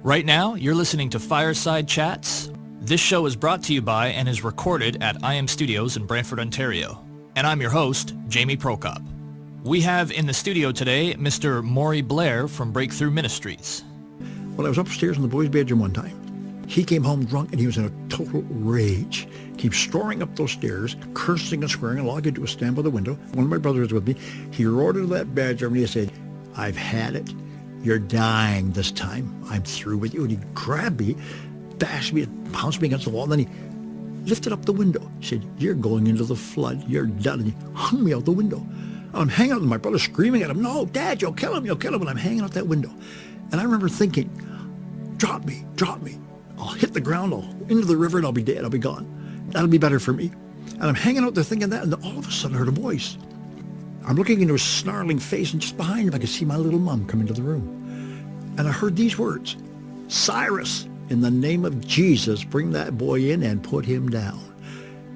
Right now, you're listening to Fireside Chats. This show is brought to you by and is recorded at IM Studios in Brantford, Ontario. And I'm your host, Jamie Prokop. We have in the studio today Mr. Maury Blair from Breakthrough Ministries. Well, I was upstairs in the boys' bedroom one time. He came home drunk and he was in a total rage. He was storming up those stairs, cursing and swearing, and all I could do was stand by the window. One of my brothers was with me. He roared into that bedroom and he said, "I've had it. You're dying this time. I'm through with you." And he grabbed me, bashed me, and pounced me against the wall. And then he lifted up the window. He said, "You're going into the flood. You're done." And he hung me out the window. I'm hanging out and my brother's screaming at him, "No, Dad, you'll kill him, you'll kill him." And I'm hanging out that window. And I remember thinking, drop me. I'll hit the ground, I'll into the river, and I'll be dead, I'll be gone. That'll be better for me. And I'm hanging out there thinking that, and then all of a sudden I heard a voice. I'm looking into his snarling face, and just behind him I could see my little mom come into the room. And I heard these words, "Cyrus, in the name of Jesus, bring that boy in and put him down."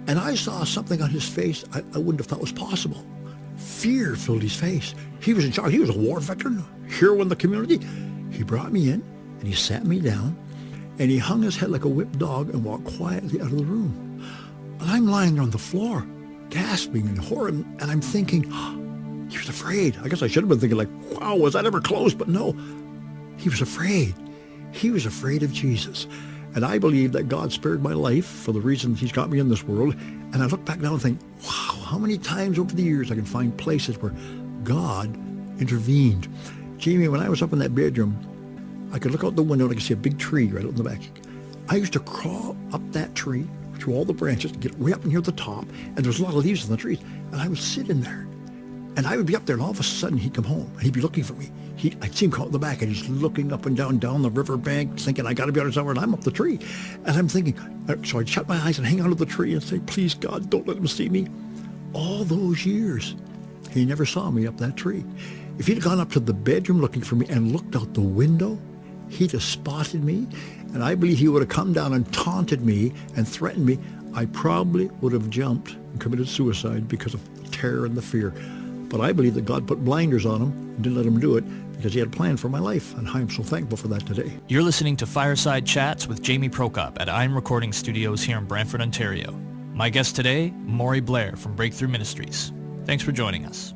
And I saw something on his face I wouldn't have thought was possible. Fear filled his face. He was in charge. He was a war veteran, hero in the community. He brought me in, and he sat me down, and he hung his head like a whipped dog and walked quietly out of the room. And I'm lying there on the floor, gasping in horror, and I'm thinking, he was afraid. I guess I should have been thinking like, wow, was that ever close? But no, he was afraid. He was afraid of Jesus. And I believe that God spared my life for the reasons he's got me in this world. And I look back now and think, wow, how many times over the years I can find places where God intervened. Jamie, when I was up in that bedroom, I could look out the window and I could see a big tree right out in the back. I used to crawl up that tree through all the branches to get way up near the top, and there was a lot of leaves in the trees, and I would sit in there. And I would be up there, and all of a sudden he'd come home, and he'd be looking for me. I'd see him come out the back, and he's looking up and down the riverbank, thinking, I got to be out of somewhere, and I'm up the tree. And I'm thinking, so I'd shut my eyes and hang out of the tree and say, "Please, God, don't let him see me." All those years, he never saw me up that tree. If he'd gone up to the bedroom looking for me and looked out the window, he'd have spotted me, and I believe he would have come down and taunted me and threatened me. I probably would have jumped and committed suicide because of the terror and the fear. But I believe that God put blinders on him and didn't let him do it because he had a plan for my life, and I'm so thankful for that today. You're listening to Fireside Chats with Jamie Prokop at IM Recording Studios here in Brantford, Ontario. My guest today, Maury Blair from Breakthrough Ministries. Thanks for joining us.